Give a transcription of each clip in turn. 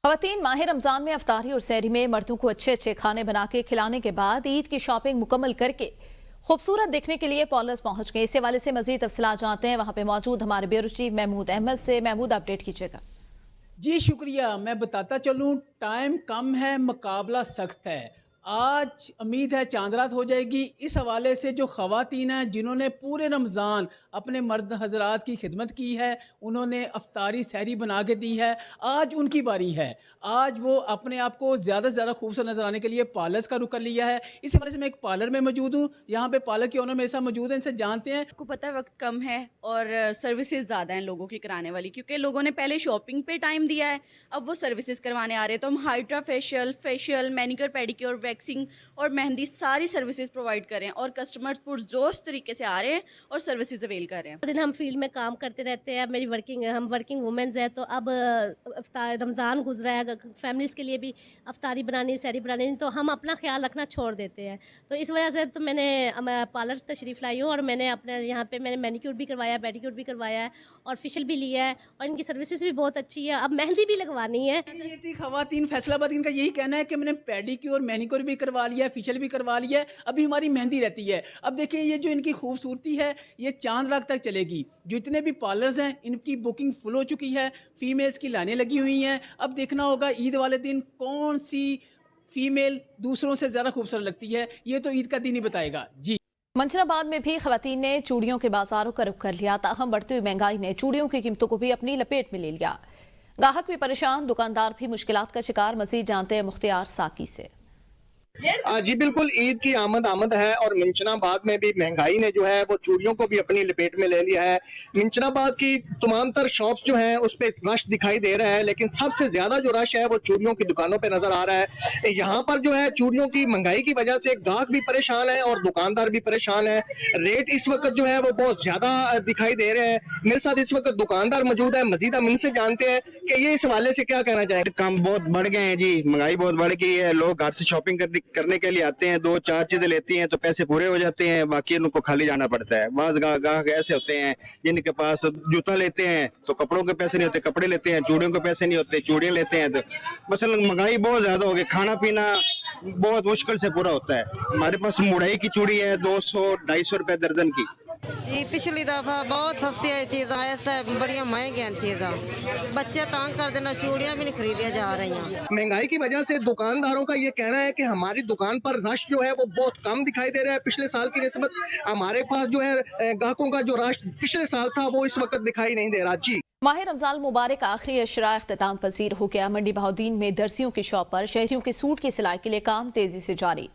खवातीन माह रमजान में अफ्तारी और सहरी में मर्दों को अच्छे अच्छे खाने बना के खिलाने के बाद ईद की शॉपिंग मुकम्मल करके खूबसूरत देखने के लिए पॉलर्स पहुंच गए। इस हवाले से मजीद तफसीलात जानते हैं वहां पे मौजूद हमारे ब्यूरो चीफ महमूद अहमद से। महमूद, अपडेट कीजिएगा। जी शुक्रिया। मैं बताता चलूँ, टाइम कम है, मुकाबला सख्त है। आज उम्मीद है चांद रात हो जाएगी। इस हवाले से जो ख़वातीन हैं जिन्होंने पूरे रमज़ान अपने मर्द हजरात की खिदमत की है, उन्होंने अफ्तारी सहरी बना के दी है, आज उनकी बारी है। आज वो अपने आप को ज़्यादा से ज़्यादा खूबसूरत नजर आने के लिए पार्लर्स का रुख कर लिया है। इस हवाले से मैं एक पार्लर में मौजूद हूँ। यहाँ पे पार्लर के ओनर मेरे साथ मौजूद हैं, इनसे जानते हैं। आपको पता है वक्त कम है और सर्विसेज ज़्यादा हैं लोगों की कराने वाली, क्योंकि लोगों ने पहले शॉपिंग पे टाइम दिया है, अब वो सर्विसेज करवाने आ रहे हैं। तो हम hydra facial, manicure pedicure, waxing और मेहंदी सारी सर्विसेज प्रोवाइड करें और कस्टमर्स पुरजोश तरीके से आ रहे हैं और सर्विसेज अवेल कर रहे हैं। दिन हम फील्ड में काम करते रहते हैं। हम वर्किंग वुमेन्स हैं, तो अब रमज़ान गुजरा है, फैमिलीज़ के लिए भी अफ्तारी बनानी, सहरी बनानी, तो हम अपना ख्याल रखना छोड़ देते हैं। तो इस वजह से तो मैंने पार्लर तशरीफ़ लाई हूँ और मैंने अपने यहाँ पे मैंने मैनिक्योर भी करवाया, पेडिक्योर भी करवाया है और फेशियल भी लिया है और इनकी सर्विसेज भी बहुत अच्छी है। अब मेहंदी भी लगवानी है। ये थी ख़वातीन फैसलाबाद, इनका यही कहना है कि मैंने पेडिक्योर मैनिक्योर भी करवा लिया, फेशियल भी करवा लिया है, अभी हमारी मेहंदी रहती है। अब देखिए, ये जो इनकी खूबसूरती है ये चांद रात तक चलेगी। जितने भी पार्लर्स हैं इनकी बुकिंग फुल हो चुकी है, फीमेल्स की लाइनें लगी हुई हैं। अब देखना होगा ईद वाले दिन कौन सी फीमेल दूसरों से ज़्यादा खूबसूरत लगती है, ये तो ईद का दिन ही बताएगा। जी, मंजराबाद में भी खवातीन ने चूड़ियों के बाजारों का रुख कर लिया। ताहम बढ़ती हुई महंगाई ने चूड़ियों की कीमतों को भी अपनी लपेट में ले लिया। गाहक भी परेशान, दुकानदार भी मुश्किलात का शिकार। मजीद जानते हैं मुख्तियार साकी से। जी बिल्कुल, ईद की आमद है और मिंचनाबाद में भी महंगाई ने जो है वो चूड़ियों को भी अपनी लपेट में ले लिया है। मिंचनाबाद की तमाम तर शॉप्स जो हैं उस पे रश दिखाई दे रहा है, लेकिन सबसे ज्यादा जो रश है वो चूड़ियों की दुकानों पे नजर आ रहा है। यहाँ पर जो है चूड़ियों की महंगाई की वजह से ग्राहक भी परेशान है और दुकानदार भी परेशान है। रेट इस वक्त जो है वो बहुत ज्यादा दिखाई दे रहे हैं। मेरे साथ इस वक्त दुकानदार मौजूद है, मजीद हम इनसे जानते हैं कि ये इस हवाले से क्या कहना चाहेंगे। काम बहुत बढ़ गए हैं जी, महंगाई बहुत बढ़ गई है। लोग घर से शॉपिंग करने के लिए आते हैं, 2-4 चीजें लेती हैं तो पैसे पूरे हो जाते हैं, बाकी उनको खाली जाना पड़ता है। बाज़ ग्राहक ऐसे होते हैं जिनके पास जूता लेते हैं तो कपड़ों के पैसे नहीं होते, कपड़े लेते हैं चूड़ियों के पैसे नहीं होते, चूड़ियां लेते हैं तो मसलन महंगाई बहुत ज्यादा हो गई। खाना पीना बहुत मुश्किल से पूरा होता है। हमारे पास मुड़ाई की चूड़ी है 200-250 रुपए दर्जन की। जी पिछली दफा बहुत सस्ती है चीज़ा, इस टाइम बड़ी महंगी हैं चीज़ा। बच्चे तंग कर देना, चूड़ियाँ भी नहीं खरीदिया जा रही हैं। महंगाई की वजह से दुकानदारों का ये कहना है कि हमारी दुकान पर रश जो है वो बहुत कम दिखाई दे रहा है पिछले साल की निस्बत। हमारे पास जो है ग्राहकों का जो रश पिछले साल था वो इस वक्त दिखाई नहीं दे रहा। जी, माह रमजान मुबारक आखिरी अशरा इख्तिताम पजीर हो गया। मंडी बहाउद्दीन में दर्जियों की शॉप पर शहरियों के सूट की सिलाई के लिए काम तेजी से जारी।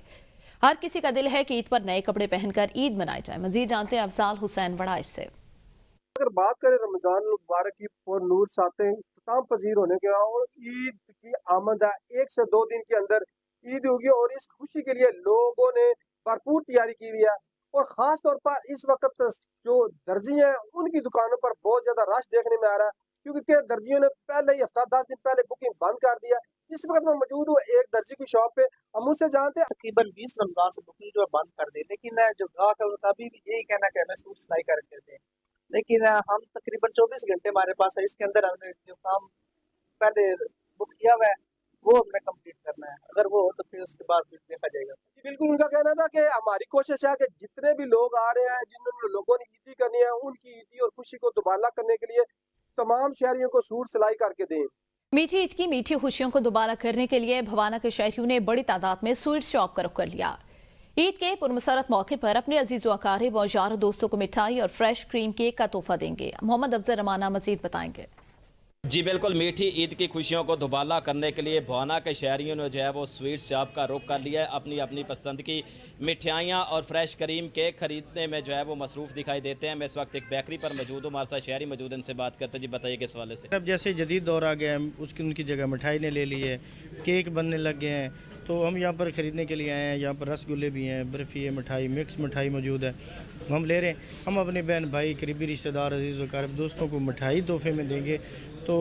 हर किसी का दिल है कि ईद पर नए कपड़े पहनकर ईद मनाई जाए। मजीद जानते हैं अफजाल हुसैन वड़ाइश से। अगर बात करें रमजान मुबारक की और नूर सातें इख्तिताम पजीर होने के और ईद की आमद है, 1 से 2 दिन के अंदर ईद होगी और इस खुशी के लिए लोगों ने भरपूर तैयारी की हुई है। और खास तौर पर इस वक्त जो दर्जी हैं उनकी दुकानों पर बहुत ज्यादा रश देखने में आ रहा है, क्योंकि दर्जियों ने पहले ही हफ्ता 10 दिन पहले बुकिंग बंद कर दिया। इस वक्त मैं मौजूद हूँ एक दर्जी की शॉप पे। हम उससे जानते हैं तकरीबन 20 रमजान से बुकिंग जो है बंद कर दी, लेकिन जो ग्राहक है उनका अभी भी यही कहना है हमें सूट सिलाई करके दें। लेकिन हम तकरीबन 24 घंटे हमारे पास है, इसके अंदर हमने जो काम पहले बुक किया हुआ है वो हमने कंप्लीट करना है। अगर वो हो तो फिर उसके बाद फिर देखा जाएगा। बिल्कुल उनका कहना था कि हमारी कोशिश है कि जितने भी लोग आ रहे हैं, जिन लोगों ने ईदी करनी है, उनकी ईदी और खुशी को दुबाला करने के लिए तमाम शहरियों को सूट सिलाई करके दें। मीठी ईद की मीठी खुशियों को दोबारा करने के लिए भवाना के शहरियों ने बड़ी तादाद में स्वीट शॉप का रुख कर लिया। ईद के पुरमसरत मौके पर अपने अजीजों अकारिब और यारों दोस्तों को मिठाई और फ्रेश क्रीम केक का तोहफा देंगे। मोहम्मद अफजल रमाना मजीद बताएंगे। जी बिल्कुल, मीठी ईद की खुशियों को दुबाला करने के लिए भवाना के शहरियों ने जो है वो स्वीट शॉप का रुख कर लिया है। अपनी अपनी पसंद की मिठाइयाँ और फ्रेश क्रीम केक खरीदने में जो है वो मसरूफ़ दिखाई देते हैं। मैं इस वक्त एक बेकरी पर मौजूद हूँ, हमारे साथ शहरी मौजूद हैं, इनसे बात करते हैं। जी बताइए किस वाले से। अब जैसे जदीद दौर आ गया है, उसकी उनकी जगह मिठाई ने ले ली है, केक बनने लग गए हैं, तो हम यहाँ पर ख़रीदने के लिए आए हैं। यहाँ पर रसगुल्ले भी हैं, बर्फ़ी है, मिठाई मिक्स मिठाई मौजूद है, हम ले रहे हैं। हम अपने बहन भाई करीबी रिश्तेदार अजीज़ व क़रीब दोस्तों को मिठाई तोहफे में देंगे। तो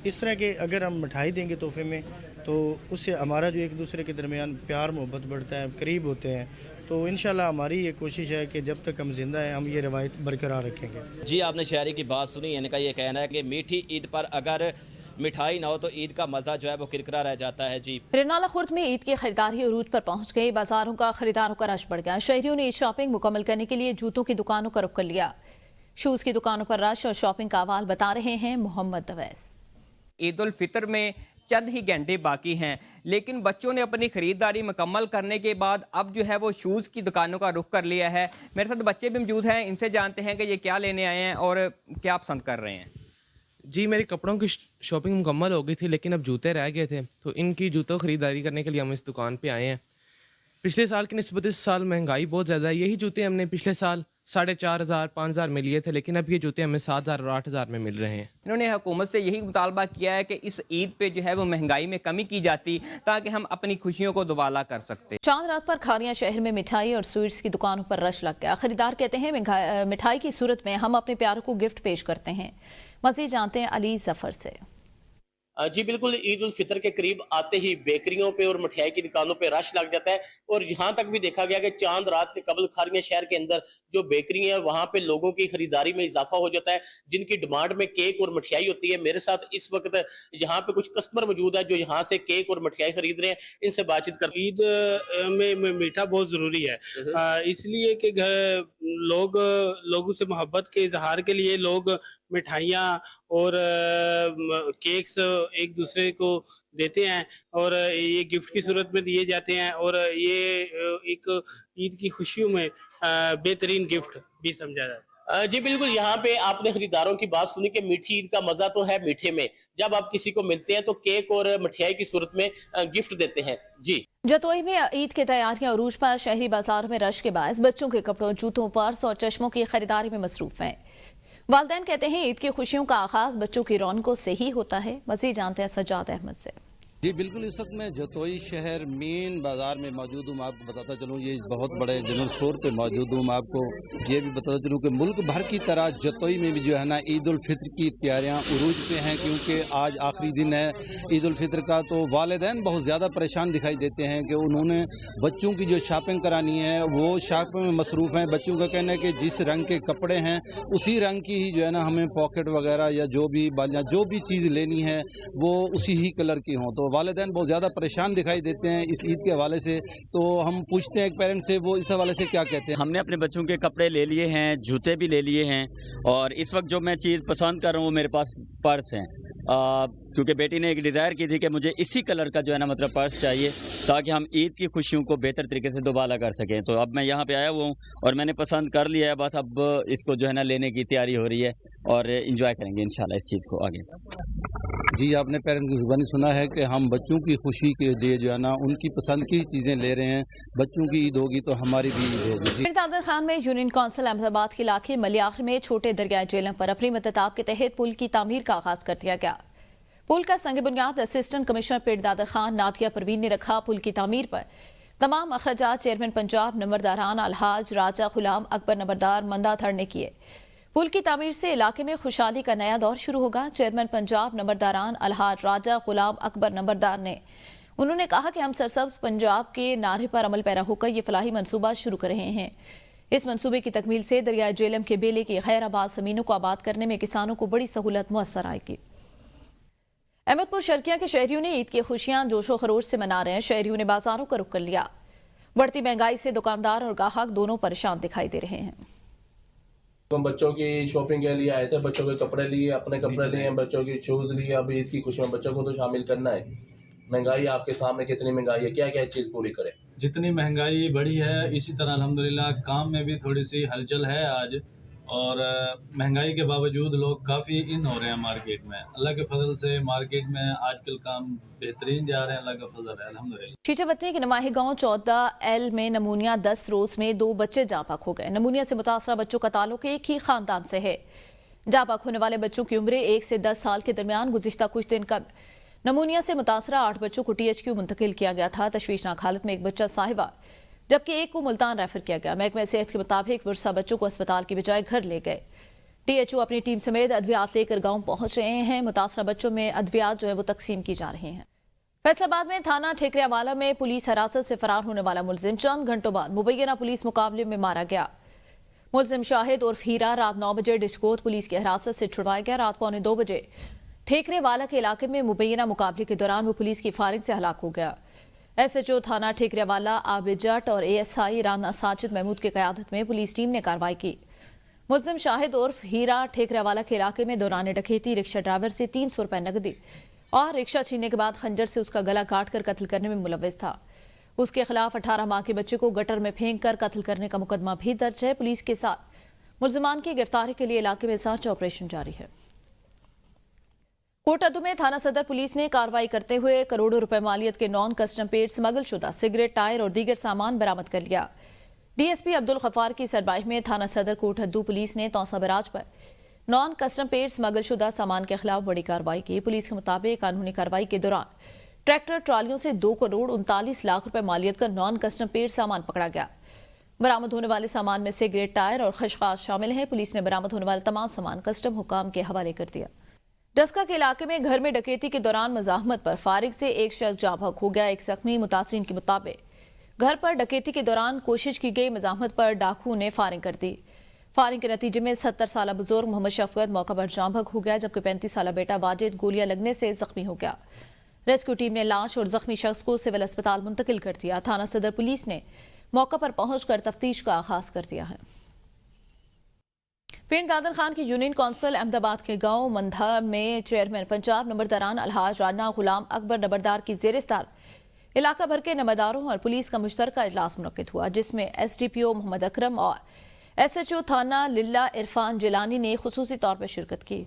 इस तरह के अगर हम मिठाई देंगे तोहफे में तो उससे हमारा जो एक दूसरे के दरमियान प्यार मोहब्बत बढ़ता है, करीब होते हैं। तो इंशाल्लाह हमारी ये कोशिश है कि जब तक हम जिंदा हैं हम ये रवायत बरकरार रखेंगे। जी आपने शहरी की बात सुनी, इनका ये कहना है कि मीठी ईद पर अगर मिठाई ना हो तो ईद का मज़ा जो है वो किरकिरा रह जाता है। जी, रिनाला खुर्द में ईद की खरीदारी अरूज पर पहुंच गई। बाजारों का खरीदारों का रश बढ़ गया। शहरियों ने ईद शॉपिंग मुकम्मल करने के लिए जूतों की दुकानों का रुख कर लिया। शूज की दुकानों पर रश और शॉपिंग का अहवाल बता रहे हैं मोहम्मद दवैस। ईद उल फितर में चंद ही घंटे बाकी हैं, लेकिन बच्चों ने अपनी ख़रीदारी मुकम्मल करने के बाद अब जो है वो शूज़ की दुकानों का रुख कर लिया है। मेरे साथ बच्चे भी मौजूद हैं, इनसे जानते हैं कि ये क्या लेने आए हैं और क्या पसंद कर रहे हैं। जी, मेरी कपड़ों की शॉपिंग मुकम्मल हो गई थी, लेकिन अब जूते रह गए थे, तो इनकी जूतों ख़रीदारी करने के लिए हम इस दुकान पे आए हैं। पिछले साल की निस्बत इस साल महंगाई बहुत ज़्यादा है। यही जूते हमने पिछले साल 4,500 5,000 में लिए थे, लेकिन अब ये जूते हमें 7,000 और 8,000 में मिल रहे हैं। इन्होंने हुकूमत से यही मुतालबा किया है कि इस ईद पे जो है वो महंगाई में कमी की जाती, ताकि हम अपनी खुशियों को दुबाला कर सकते। चांद रात पर खानिया शहर में मिठाई और स्वीट्स की दुकानों पर रश लग गया। खरीदार कहते हैं मिठाई की सूरत में हम अपने प्यारों को गिफ्ट पेश करते हैं। मज़ीद जानते हैं अली जफर से। जी बिल्कुल, ईद उल फितर के करीब आते ही बेकरियों पे और मिठाई की दुकानों पे रश लग जाता है और यहाँ तक भी देखा गया कि चांद रात के कबल खारिया शहर के अंदर जो बेकरी है वहाँ पे लोगों की खरीदारी में इजाफा हो जाता है, जिनकी डिमांड में केक और मिठाई होती है। मेरे साथ इस वक्त यहाँ पे कुछ कस्टमर मौजूद है जो यहाँ से केक और मिठाई खरीद रहे हैं, इनसे बातचीत कर। ईद में मीठा बहुत जरूरी है, इसलिए कि लोगों से मोहब्बत के इजहार के लिए लोग मिठाइयाँ और केक्स एक दूसरे को देते हैं और ये गिफ्ट की सूरत में दिए जाते हैं और ये एक ईद की खुशियों में बेहतरीन गिफ्ट भी समझा जाता है। जी बिल्कुल, यहाँ पे आपने खरीदारों की बात सुनी कि मीठी ईद का मजा तो है मीठे में। जब आप किसी को मिलते हैं तो केक और मिठाई की सूरत में गिफ्ट देते हैं। जी, जतोई में ईद की तैयारियां अरूज पर। शहरी बाजारों में रश के बायस बच्चों के कपड़ों, जूतों, पर्स और चश्मों की खरीदारी में मसरूफ हैं। वालिदैन कहते हैं ईद की खुशियों का आगाज बच्चों की रौनकों से ही होता है। मज़ीद जानते हैं सज्जाद अहमद से। जी बिल्कुल, इस वक्त मैं जतोई शहर मेन बाज़ार में मौजूद हूँ। मैं आपको बताता चलूँ, ये बहुत बड़े जनरल स्टोर पे मौजूद हूँ। मैं आपको ये भी बताता चलूँ कि मुल्क भर की तरह जतोई में भी जो है ना ईद उल फितर की तैयारियाँ उरूज पे हैं, क्योंकि आज आखिरी दिन है ईद उल फितर का। तो वालिदैन बहुत ज़्यादा परेशान दिखाई देते हैं कि उन्होंने बच्चों की जो शॉपिंग करानी है वो शॉपिंग में मसरूफ़ हैं। बच्चों का कहना है कि जिस रंग के कपड़े हैं उसी रंग की ही जो है ना हमें पॉकेट वगैरह या जो भी चीज़ लेनी है वो उसी ही कलर की हों। तो वालिदैन बहुत ज़्यादा परेशान दिखाई देते हैं इस ईद के हवाले से। तो हम पूछते हैं एक पेरेंट से, वो इस हवाले से क्या कहते हैं। हमने अपने बच्चों के कपड़े ले लिए हैं, जूते भी ले लिए हैं, और इस वक्त जो मैं चीज़ पसंद कर रहा हूँ वो मेरे पास पर्स हैं, क्योंकि बेटी ने एक डिज़ायर की थी कि मुझे इसी कलर का जो है ना मतलब पर्स चाहिए, ताकि हम ईद की खुशियों को बेहतर तरीके से दुबाला कर सकें। तो अब मैं यहाँ पे आया हुआ हूँ और मैंने पसंद कर लिया है, बस अब इसको जो है ना लेने की तैयारी हो रही है और एंजॉय करेंगे इंशाल्लाह इस चीज़ को आगे। जी, आपने पेरेंट की जुबानी सुना है कि हम बच्चों की खुशी के लिए जो है ना उनकी पसंद की चीज़ें ले रहे हैं। बच्चों की ईद होगी तो हमारी भी ईद होगी। दादर खान में यूनियन काउंसिल अहमदाबाद के इलाके मलियाखर में छोटे दरियाई जेलम पर अपनी मदताब के तहत पुल की तामीर का आगाज कर दिया गया। पुल का संग बुनियाद असिस्टेंट कमिश्नर पीर दादर खान नादिया परवीन ने रखा। पुल की तामीर पर तमाम अखराजात चेयरमैन पंजाब नंबरदारान अलहाज राजा गुलाम अकबर नंबरदार मंदा थड़ ने किए। पुल की तामीर से इलाके में खुशहाली का नया दौर शुरू होगा। चेयरमैन पंजाब नंबरदारान अलहाज राजा गुलाम अकबर नंबरदार ने उन्होंने कहा कि हम सरसब्ज पंजाब के नारे पर अमल पैरा होकर ये फलाही मनसूबा शुरू कर रहे हैं। इस मनसूबे की तकमील से दरियाई जेलम के बेले की खैराबाद जमीनों को आबाद करने में किसानों को बड़ी सहूलत मुयसर आएगी। अहमदपुर शर्किया के शहरियों ने ईद की खुशियां जोशो खरोश से मना रहे हैं। शहरियों ने बाजारों का रुख कर लिया। बढ़ती महंगाई से दुकानदार और ग्राहक दोनों परेशान दिखाई दे रहे हैं। हम बच्चों की शॉपिंग के लिए आए थे, बच्चों के कपड़े लिए, अपने कपड़े लिए, बच्चों की शूज लिए। अब ईद की खुशियों बच्चों को तो शामिल करना है। महंगाई आपके सामने कितनी महंगाई है, क्या क्या चीज़ पूरी करे। जितनी महंगाई बढ़ी है इसी तरह अल्हम्दुलिल्लाह काम में भी थोड़ी सी हलचल है आज, और महंगाई के बावजूद लोग काफ़ी इन हो रहे हैं मार्केट में। अल्लाह के फजल से मार्केट में आजकल काम बेहतरीन जा रहे हैं, अल्लाह का फजल है अल्हम्दुलिल्लाह। शीचेवतनी के नमाही गांव 14L में नमूनिया 10 रोज में 2 बच्चे जापाक हो गए। नमूनिया से मुतासरा बच्चों का ताल्लुक एक ही खानदान से है। जापाक होने वाले बच्चों की उम्र 1 से 10 साल के दरमियान। गुज़िश्ता कुछ दिन का नमूनिया से मुतासरा 8 बच्चों को THQ मुंतकिल किया गया था। तशवीशनाक हालत में एक बच्चा साहिबा, जबकि एक को मुल्तान रेफर किया गया। महकमे सेहत के मुताबिक वर्षा बच्चों को अस्पताल की बजाय घर ले गए। THO अपनी टीम समेत अद्वियात लेकर गांव पहुंच रहे हैं। मुतासरा बच्चों में अद्वियात जो है वो तकसीम की जा रही हैं। फैसलाबाद में थाना ठेकरियावाला में पुलिस हिरासत से फरार होने वाला मुलजिम चंद घंटों बाद मुबैना पुलिस मुकाबले में मारा गया। मुलजिम शाहिद उर्फ हीरा रात 9 बजे डिस्कोत पुलिस की हिरासत से छुड़वाया गया। रात 1:45 बजे ठेकरे वाला के इलाके में मुबैना मुकाबले के दौरान वो पुलिस की फायरिंग से हलाक हो गया। SHO थाना ठेकरेवाला आबिद जट और ASI राना साजिद महमूद की क़यादत में पुलिस टीम ने कार्रवाई की। मुल्ज़िम शाहिद उर्फ हीरा ठेकरेवाला के इलाके में दौरान डकैती रिक्शा ड्राइवर से 300 रुपए नकदी और रिक्शा छीनने के बाद खंजर से उसका गला काट कर कत्ल करने में मुलव्विस था। उसके खिलाफ 18 माह के बच्चे को गटर में फेंक कर कत्ल करने का मुकदमा भी दर्ज है। पुलिस के साथ मुल्ज़िमान की गिरफ्तारी के लिए इलाके में सर्च ऑपरेशन जारी है। कोटअद्दू में थाना सदर पुलिस ने कार्रवाई करते हुए करोड़ों रुपए मालियत के नॉन कस्टम पेड स्मगल शुदा सिगरेट, टायर और दीगर सामान बरामद कर लिया। DSP अब्दुल गफ्फार की सरबराही में थाना सदर कोटअद्दू पुलिस ने तौसा बराज पर नॉन कस्टम पेड स्मगल शुदा सामान के खिलाफ बड़ी कार्रवाई की। पुलिस के मुताबिक कानूनी कार्रवाई के दौरान ट्रैक्टर ट्रालियों से 2 करोड़ 39 लाख रुपए मालियत का नॉन कस्टम पेड सामान पकड़ा गया। बरामद होने वाले सामान में सिगरेट, टायर और खशखाश शामिल हैं। पुलिस ने बरामद होने वाले तमाम सामान कस्टम हुकाम के हवाले कर दिया। डस्का के इलाके में घर में डकैती के दौरान मजाहमत पर फारिग से एक शख्स जाँ बहक हो गया। एक जख्मी मुतासिरीन के मुताबिक घर पर डकैती के दौरान कोशिश की गई मजाहमत पर डाकू ने फायरिंग कर दी। फायरिंग के नतीजे में 70 साल बुजुर्ग मोहम्मद शफकत मौका पर जाँ बहक हो गया, जबकि 35 साल बेटा वाजिद गोलियां लगने से जख्मी हो गया। रेस्क्यू टीम ने लाश और जख्मी शख्स को सिविल अस्पताल मुंतकिल कर दिया। थाना सदर पुलिस ने मौका पर पहुंचकर तफ्तीश का आगाज कर दिया है। पिंड दादर खान की यूनियन कौंसिल अहमदाबाद के गांव मंधा में चेयरमैन पंजाब नंबरदारान अलहाज राना गुलाम अकबर नंबरदार की ज़ेर-ए-सदारत इलाका भर के नंबरदारों और पुलिस का मुश्तरका इजलास मुनक्किद हुआ, जिसमें SDPO मोहम्मद अकरम और SHO थाना लिल्ला इरफान जिलानी ने खुसूसी तौर पर शिरकत की।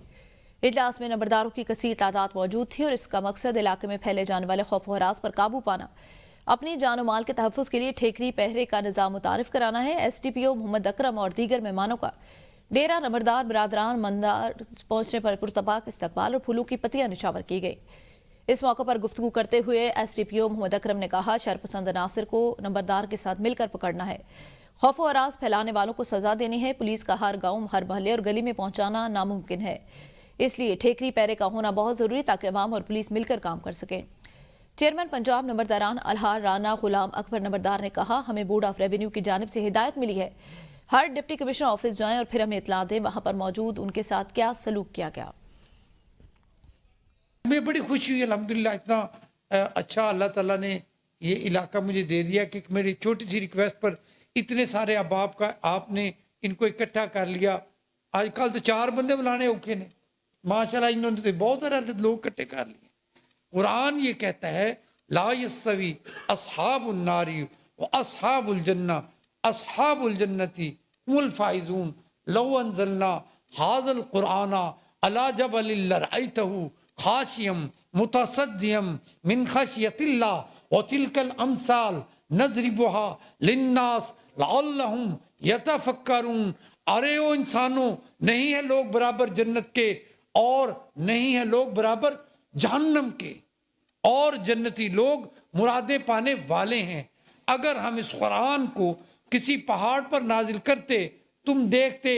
इजलास में नंबरदारों की कसीर तादाद मौजूद थी और इसका मकसद इलाके में फैले जाने वाले खौफ व हरास पर काबू पाना, अपनी जान माल के तहफ़्फ़ुज़ के लिए ठेकरी पहरे का निज़ाम मुतारिफ कराना है। SDPO मोहम्मद अकरम और दीगर मेहमानों का डेरा नंबरदार बरादरान मंदार पहुंचने पर पुरतबाक इस्तकबाल और फूलों की पत्तियां निछावर की गई। इस मौके पर गुफ्तगू करते हुए SDPO मोहम्मद अकरम ने कहा, शरपसंद अनासर को नंबरदार के साथ मिलकर पकड़ना है, खौफ व हरास फैलाने वालों को सजा देनी है। पुलिस का हर गांव, हर महल्ले और गली में पहुंचाना नामुमकिन है, इसलिए ठेकरी पैरे का होना बहुत जरूरी ताकि अवाम और पुलिस मिलकर काम कर सकें। चेयरमैन पंजाब नंबरदारान अलहाज राना गुलाम अकबर नंबरदार ने कहा, हमें बोर्ड ऑफ रेवेन्यू की जानिब से हिदायत मिली है, हर डिप्टी कमिश्नर ऑफिस जाएं और फिर हमें इतला दें वहां पर मौजूद उनके साथ क्या सलूक किया गया। हमें बड़ी खुशी हुई अल्हम्दुलिल्लाह, इतना अच्छा अल्लाह ताला ने ये इलाका मुझे दे दिया कि मेरी छोटी सी रिक्वेस्ट पर इतने सारे अहबाब का आपने इनको इकट्ठा कर लिया। आजकल तो 4 बंदे बुलाने औखे ने, माशाल्लाह इन्होंने तो बहुत सारे लोग इकट्ठे कर लिए। कुरान ये कहता है, ला यस्वी अस्हाबुन नारी व अस्हाबुल जन्ना अस्हाबुल जन्नती हुमुल फाइजून लौ अंज़लना हाज़ल कुराना अला जबलिल लरअयतहु खाशियम मुतसद्दियम मिन खशियतिल्लाह व तिलकल अमसाल नज़रिबुहा लिन्नास लअल्लहुम यतफक्करून। अरे ओ इंसानों, नहीं है लोग बराबर जन्नत के और नहीं है लोग बराबर जहन्नम के, और जन्नती लोग मुरादे पाने वाले हैं। अगर हम इस कुरान को किसी पहाड़ पर नाजिल करते, तुम देखते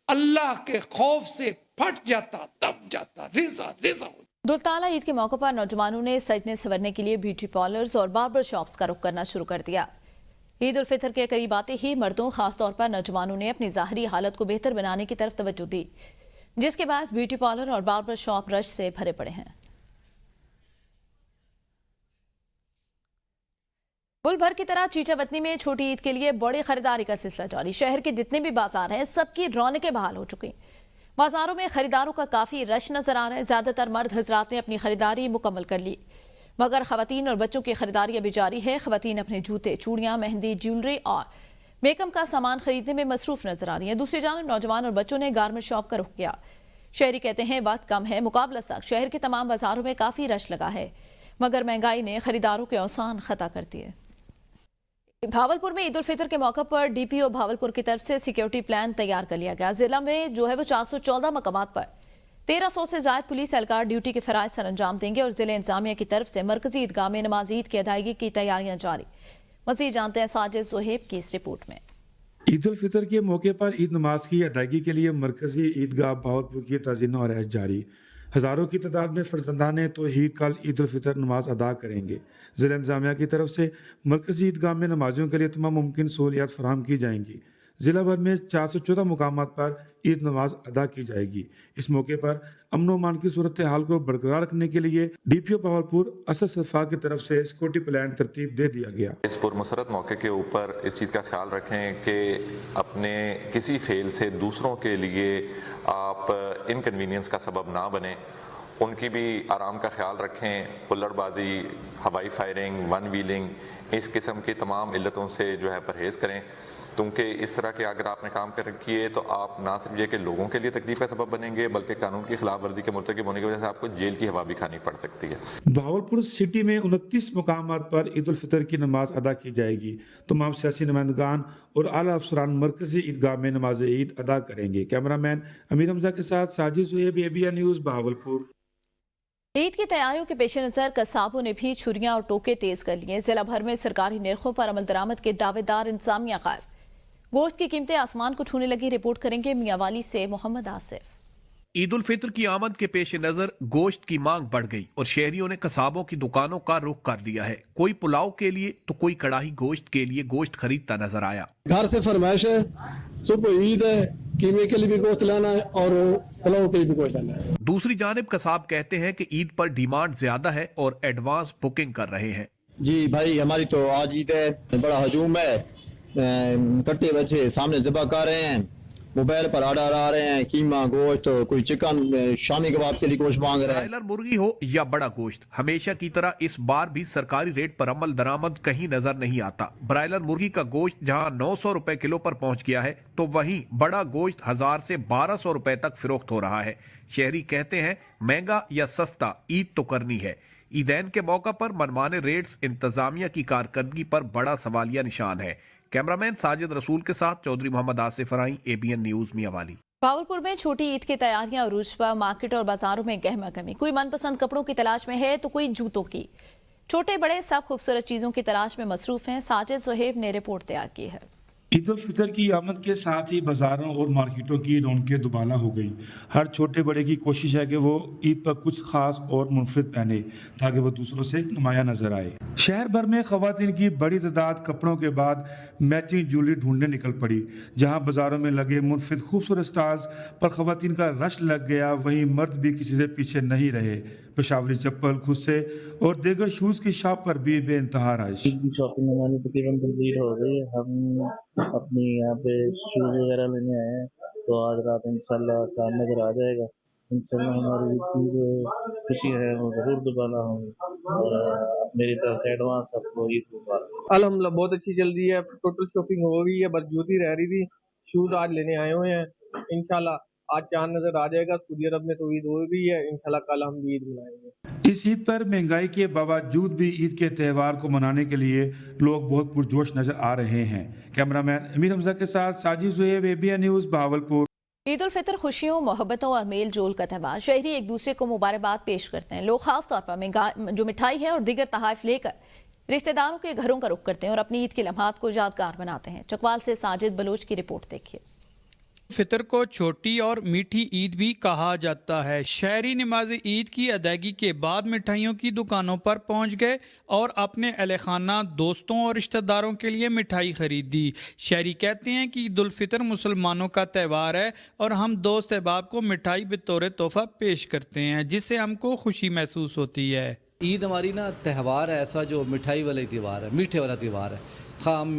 अल्लाह के खौफ से फट जाता, दब जाता, रेजा रेजा हो। दुलताला ईद के मौके पर नौजवानों ने सजने संवरने के लिए ब्यूटी पार्लर्स और बार्बर शॉप्स का रुख करना शुरू कर दिया। ईद उल फितर के करीब आते ही मर्दों, खासतौर पर नौजवानों ने अपनी ज़ाहरी हालत को बेहतर बनाने की तरफ तवज्जो दी, जिसके बाद ब्यूटी पार्लर और बार्बर शॉप रश से भरे पड़े हैं। मुल्क भर की तरह चीचावतनी में छोटी ईद के लिए बड़ी खरीदारी का सिलसिला जारी। शहर के जितने भी बाजार हैं, सबकी रौनकें बहाल हो चुकी। बाजारों में खरीदारों का काफी रश नजर आ रहा है। ज्यादातर मर्द हजरात ने अपनी खरीदारी मुकम्मल कर ली, मगर खवातीन और बच्चों की खरीदारी अभी जारी है। खवातीन अपने जूते, चूड़ियां, मेहंदी, ज्वेलरी और मेकअप का सामान खरीदने में मसरूफ नजर आ रही है। दूसरी जानब नौजवान और बच्चों ने गारमेंट शॉप का रुख किया। शहरी कहते हैं वक्त कम है, मुकाबला सख्त। शहर के तमाम बाजारों में काफी रश लगा है, मगर महंगाई ने खरीदारों के औसान खता कर दिए। भावलपुर में ईद उल फितर के मौके पर DPO भावलपुर की तरफ से सिक्योरिटी प्लान तैयार कर लिया गया। जिला में जो है वो 414 मकामात पर 1300 से ज्यादा पुलिस एहलकार ड्यूटी के फराइज सर अंजाम देंगे और जिले इंतजामिया की तरफ से मरकजी ईदगाह में नमाज ईद की अदायगी की तैयारियां जारी। मजीद जानते हैं साजिद ज़ुहैब की इस रिपोर्ट में। ईद उल फितर के मौके पर ईद नमाज की अदायगी के लिए मरकजी ईदगाह भावलपुर की तज़ीन और रहज जारी। हज़ारों की तादाद में फर्जंदाने तौहीद कल ईद उल फितर नमाज अदा करेंगे। ज़िला इंतज़ामिया की तरफ से मरकज़ी ईदगाह में नमाजियों के लिए तमाम मुमकिन सहूलियात फराहम की जाएंगी। जिला भर में 414 मुकामात पर ईद नमाज अदा की जाएगी। इस मौके पर अमन व अमान की सूरत हाल को बरकरार रखने के लिए DPO बहावलपुर असद सफा की तरफ से सिक्योरिटी प्लान तरतीब दे दिया गया। इस पुरमसरत मौके के ऊपर इस चीज़ का ख्याल रखें कि अपने किसी फेल से दूसरों के लिए आप इनकन्वीनियंस का सबब ना बने, उनकी भी आराम का ख्याल रखें। हुल्लड़बाजी, हवाई फायरिंग, वन व्हीलिंग, इस किस्म की तमाम इल्लतों से जो है परहेज़ करें, क्योंकि इस तरह के अगर आपने काम कर किए तो आप ना सिर्फ ये कि लोगों के लिए तकलीफ का सबब बनेंगे, बल्कि कानून की खिलाफ वर्जी के मुर्तकिब होने की वजह से आपको जेल की हवा भी खानी पड़ सकती है। बहावलपुर सिटी में 29 मुकामात पर ईद उल फितर की नमाज अदा की जाएगी। तमाम सियासी नुमाइंदगान और आला अफसरान मरकजी ईदगाह में नमाज ईद अदा करेंगे। कैमरामैन अमीर हमजा के साथ साजिद सुहेब, ABN न्यूज़, बहावलपुर। ईद की तैयारियों के पेश नज़र कसाबों ने भी छुरियां और टोके तेज कर लिए। जिला भर में सरकारी निर्खों पर अमल दरामद के दावेदार इंतजामिया गायब। गोश्त की कीमतें आसमान को छूने लगी। रिपोर्ट करेंगे मियावाली से मोहम्मद आसिफ। ईद उल फितर की आमद के पेश नजर गोश्त की मांग बढ़ गई और शहरियों ने कसाबों की दुकानों का रुख कर लिया है। कोई पुलाव के लिए तो कोई कड़ाही गोश्त के लिए गोश्त खरीदता नजर आया। घर से फरमाइश है, सुबह ईद है, कीमे के लिए भी गोश्त लाना है और पुलाव के लिए भी गोश्त लाना है। दूसरी जानिब कसाब कहते हैं कि ईद पर डिमांड ज्यादा है और एडवांस बुकिंग कर रहे हैं। जी भाई, हमारी तो आज ईद है, बड़ा हजूम है, कट्टे बच्चे सामने ज़िबा कर रहे हैं, मोबाइल पर आर्डर आ रहे हैं, कीमा गोश्त, कोई चिकन, शामी कबाब के लिए गोश्त मांग रहा है। ब्रायलर मुर्गी हो या बड़ा गोश्त, हमेशा की तरह इस बार भी सरकारी रेट पर अमल दरामद कहीं नजर नहीं आता। ब्रायलर मुर्गी का गोश्त जहां 900 रुपए किलो पर पहुंच गया है, तो वहीं बड़ा गोश्त 1000 से 1200 रुपए तक फिरोख्त हो रहा है। शहरी कहते हैं महंगा या सस्ता, ईद तो करनी है। ईदैन के मौका पर मनमाने रेट्स इंतजामिया की कारकर्दगी पर बड़ा सवालिया निशान है। कैमरामैन साजिद रसूल के साथ चौधरी मोहम्मद आसिफ राई, ABN न्यूज़, मियावाली। भावलपुर में छोटी ईद की तैयारियां अरूज पर। मार्केट और बाजारों में गहमा गहमी। कोई मनपसंद कपड़ों की तलाश में है तो कोई जूतों की। छोटे बड़े सब खूबसूरत चीजों की तलाश में मसरूफ हैं। साजिद सुहेब ने रिपोर्ट तैयार की है। ईद उल फितर की आमद के साथ ही बाजारों और मार्केटों की रौनकें दुबाला हो गई। हर छोटे बड़े की कोशिश है कि वो ईद पर कुछ खास और मुनफरिद पहने ताकि वो दूसरों से नुमाया नजर आए। शहर भर में खवातीन की बड़ी तादाद कपड़ों के बाद मैचिंग ज्वेलरी ढूंढने निकल पड़ी। जहां बाजारों में लगे मुनफरिद खूबसूरत स्टॉल्स पर खवातीन का रश लग गया, वहीं मर्द भी किसी से पीछे नहीं रहे। पेशावरी चप्पल, खुस्से और दीगर शूज की शॉप पर भी बेइंतहा रश। शॉपिंग हमारी तकरीबन कंप्लीट हो गई है। हम अपनी यहाँ पे शूज वगैरह लेने आए हैं, तो आज रात इंशाल्लाह चांद नजर आ जाएगा। इंशाल्लाह हमारी जो खुशी है वो जरूर दोबारा होंगी और मेरी तरफ से एडवांस आपको ईद मुबारक। अल्हम्दुलिल्लाह बहुत अच्छी चल रही है। टोटल शॉपिंग हो गई है, बस जूती रह रही थी। शूज आज लेने आए हुए हैं। इंशाल्लाह आज चांद नजर आ जाएगा। सऊदी अरब में तो ईद हो गई है, इंशाल्लाह कल हम भी ईद मनाएंगे। इस ईद पर महंगाई के बावजूद भी ईद के त्यौहार को मनाने के लिए लोग बहुत पुरजोश नजर आ रहे हैं। कैमरामैन अमीर हमजा के साथ साजिद सुहेब, ABN न्यूज़, बहावलपुर। ईद उल फितर खुशियों, मोहब्बतों और मेल जोल का त्यौहार। शहरी एक दूसरे को मुबारकबाद पेश करते हैं। लोग खास तौर पर जो मिठाई है और दीगर तोहफे लेकर रिश्तेदारों के घरों का रुख करते हैं और अपनी ईद के लम्हात को यादगार बनाते हैं। चकवाल से साजिद बलोच की रिपोर्ट देखिए। फितर को छोटी और मीठी ईद भी कहा जाता है। शहरी नमाज ईद की अदायगी के बाद मिठाइयों की दुकानों पर पहुंच गए और अपने अहले खाना, दोस्तों और रिश्तेदारों के लिए मिठाई खरीदी। शहरी कहते हैं कि ईद उल फितर मुसलमानों का त्यौहार है और हम दोस्त अहबाब को मिठाई बतौर तोहफा पेश करते हैं, जिससे हमको खुशी महसूस होती है। ईद हमारी ना त्यौहार है ऐसा जो मिठाई वाला त्यौहार है, मीठे वाला त्यौहार है। खा हम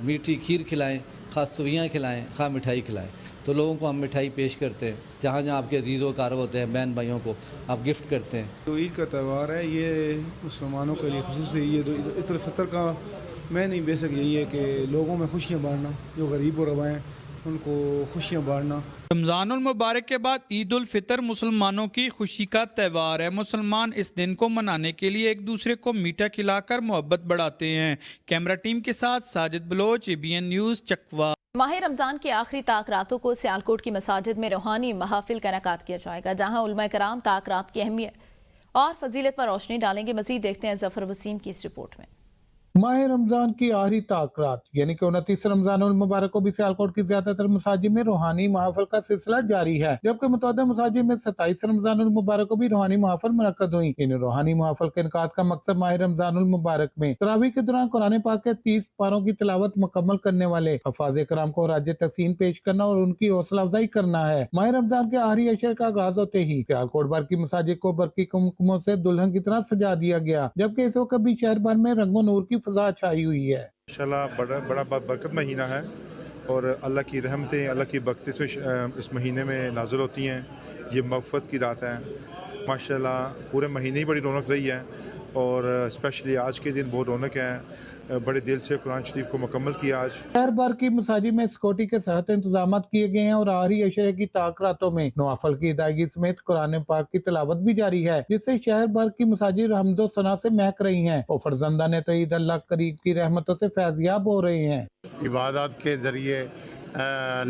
मीठी खीर खिलाएं, खा सवियाँ खिलाएं, खा मिठाई खिलाएं, तो लोगों को हम मिठाई पेश करते हैं। जहाँ जहाँ आपके अजीज़ कारब होते हैं, बहन भाइयों को आप गिफ्ट करते हैं। तो ईद का त्यौहार है, ये मुसलमानों के लिए खुसूसी ये ईद उल फितर का नहीं बेसिक यही है कि लोगों में खुशियाँ बांटना, जो गरीब और रवाएँ उनको खुशियाँ बांटना। रमज़ानुल मुबारक के बाद ईद उल फितर मुसलमानों की खुशी का त्यौहार है। मुसलमान इस दिन को मनाने के लिए एक दूसरे को मीठा खिलाकर मोहब्बत बढ़ाते हैं। कैमरा टीम के साथ साजिद बलोच, ABN न्यूज़, चकवा। माह रमज़ान की आखिरी ताक रातों को सियालकोट की मसाजिद में रूहानी महफिल का इनेकाद किया जाएगा, जहाँ उलमा कराम ताक रात की अहमियत और फजीलत पर रोशनी डालेंगे। मजीद देखते हैं जफर वसीम की इस रिपोर्ट में। माह रमजान की आखिरी ताक़रात यानी कि 29 रमजान मुबारक को भी सियालकोट की ज्यादातर मसाजिद में रूहानी महफिल का सिलसिला जारी है, जबकि मुतअद्दिद मसाजिद में 27 रमजान मुबारक को भी रूहानी महफिल मुनक्कद हुई। इन रूहानी महफिल के इनकाद का मकसद माह रमजान मुबारक में तरावी के दौरान कुरान पाक के 30 पारों की तिलावत मुकम्मल करने वाले हफाज़ कराम को राज तहसीन पेश करना और उनकी हौसला अफजाई करना है। माह रमजान के आखिरी अशर का आगाज होते ही सियालकोट भर की मसाजिद को बरकी कुमकुमों से दुल्हन की तरह सजा दिया गया, जबकि इस वक्त भी शहर भर में रंगो नूर की फजा छाई हुई है। माशाल्लाह बड़ा बरकत महीना है और अल्लाह की रहमतें, अल्लाह की बरकतें इस महीने में नाज़िल होती हैं। ये मग़फ़रत की रात है। माशाल्लाह पूरे महीने ही बड़ी रौनक रही है और स्पेशली आज के दिन बहुत रौनक है। बड़े दिल से कुरान शरीफ को मुकम्मल किया आज। शहर भर की मसाजिद में सिक्योरिटी के साथ इंतजाम किए गए हैं और आखिरी अशरे की ताक़रातों में नवाफल की अदायगी समेत कुरान पाक की तिलावत भी जारी है, जिससे शहर भर की मसाजिद हम्दो सना से महक रही हैं और फरजंदा ने तो ईद अल्लाह करीम की रहमतों से फैज़याब हो रहे हैं। इबादत के जरिए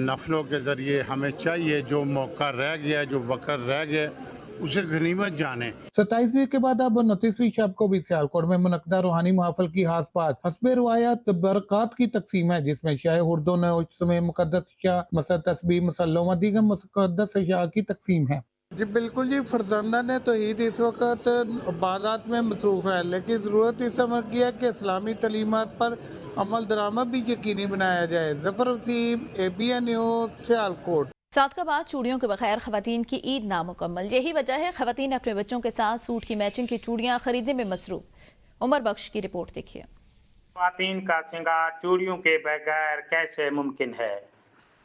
नफलों के जरिए हमें चाहिए जो मौका रह गया, जो वक्त रह गया, उसे गनीमत जाने। 27वीं के बाद अब 29वीं शब को भी सियालकोट में मुनक्कदा रूहानी महफिल की खास बात हस्बे रिवायत बरक़ात की तकसीम है, जिसमें शाह उर्दू नोच में मुक़द्दस अशिया मसद तस्बीह मसल्लों व दीगर मुक़द्दस अशिया की तकसीम है। जी बिल्कुल जी, फरजंदा ने तो ईद इस वक्त इबादत में मसरूफ़ है, लेकिन ज़रूरत इस अमर की है कि इस्लामी तलीमात पर अमल दरामद भी यकीनी बनाया जाए। Zafar Waseem, ABN news, Sialkot. साथ का बाद चूड़ियों के बगैर खवातीन की ईद नामुकम्मल, यही वजह है खवातीन अपने बच्चों के साथ सूट की मैचिंग की चूड़ियां खरीदने में मसरूफ। उमर बख्श की रिपोर्ट देखिए। खवातीन का श्रृंगार चूड़ियों के बगैर कैसे मुमकिन है।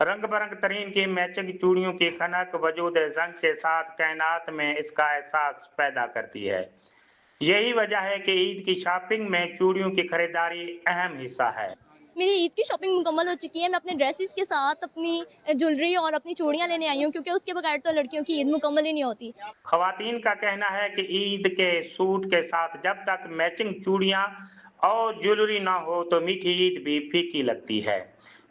रंग बरंग तरीन की मैचिंग चूड़ियों की खनक वजूद जंग के साथ कायनात में इसका एहसास पैदा करती है। यही वजह है कि ईद की शॉपिंग में चूड़ियों की खरीदारी अहम हिस्सा है। मेरी ईद की शॉपिंग मुकम्मल हो चुकी है। मैं अपने ड्रेसेस के साथ अपनी ज्वेलरी और अपनी चूड़ियां लेने आई हूँ, क्योंकि उसके बगैर तो लड़कियों की ईद मुकम्मल ही नहीं होती। खवातीन का कहना है कि ईद के सूट के साथ जब तक मैचिंग चूड़ियां और ज्वेलरी ना हो तो मीठी ईद भी फीकी लगती है,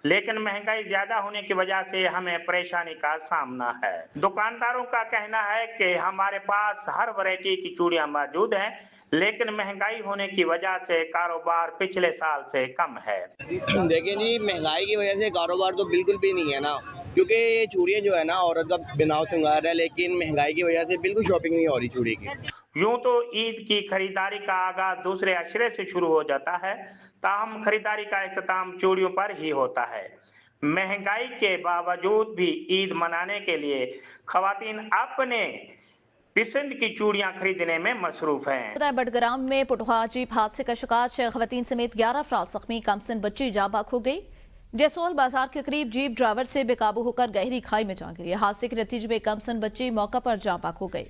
लेकिन महंगाई ज्यादा होने की वजह से हमें परेशानी का सामना है। दुकानदारों का कहना है कि हमारे पास हर वैरायटी की चूड़ियां मौजूद हैं, लेकिन महंगाई होने की वजह से कारोबार पिछले साल से कम है। देखिए जी, महंगाई की वजह से कारोबार तो बिल्कुल भी नहीं है ना, क्योंकि ये चूड़ियाँ जो है ना औरत का बिनाव श्रृंगार है, लेकिन महंगाई की वजह से बिल्कुल शॉपिंग नहीं हो रही चूड़ी की। यूं तो ईद की खरीदारी का आगाज दूसरे अशरे से शुरू हो जाता है, ताहम खरीदारी का इख्तिताम चूड़ियों पर ही होता है। महंगाई के बावजूद भी ईद मनाने के लिए खवातीन अपने पसंद की चूड़ियां खरीदने में मसरूफ हैं। बडग्राम में पुटवा जीप हादसे का शिकार 6 खवातीन समेत 11 अफराद जख्मी, कमसन बच्ची जाँ बाक हो गई। जसोल बाजार के करीब जीप ड्राइवर से बेकाबू होकर गहरी खाई में जा गिरी। हादसे के नतीजे में कमसन बच्ची मौका पर जाँ बाक हो गई।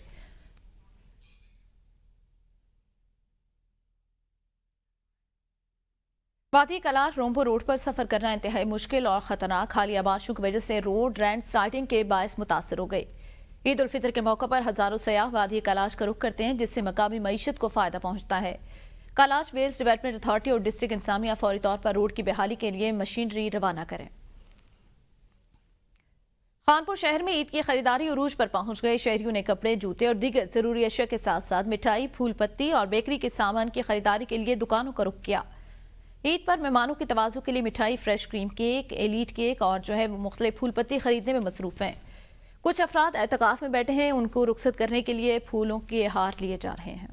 वादी कलार रोम्बो रोड पर सफर करना इंतहाई मुश्किल और खतरनाक हालिया बारिशों की वजह से रोड रैंड स्लाइडिंग के बायस मुतासर हो गई। ईद उल फितर के मौके पर हजारों सयाह वादी कलाश का रुख करते हैं, जिससे मकामी मईशत को फायदा पहुंचता है। कलाश वेस्ट डेवलपमेंट अथॉरिटी और डिस्ट्रिक्ट इंतजामिया फौरी तौर पर रोड की बहाली के लिए मशीनरी रवाना करें। खानपुर शहर में ईद की खरीदारी उरूज पर पहुंच गए। शहरियों ने कपड़े, जूते और दीगर जरूरी अशिया के साथ साथ मिठाई, फूल पत्ती और बेकरी के सामान की खरीदारी के लिए दुकानों का रुख किया। ईद पर मेहमानों की तवाज़ु के लिए मिठाई, fresh cream cake, elite cake और मुख्तलिफ फूल पत्ती खरीदने में मसरूफ हैं। कुछ अफराद एतकाफ में बैठे हैं, उनको रुखसत करने के लिए फूलों के हार लिए जा रहे हैं।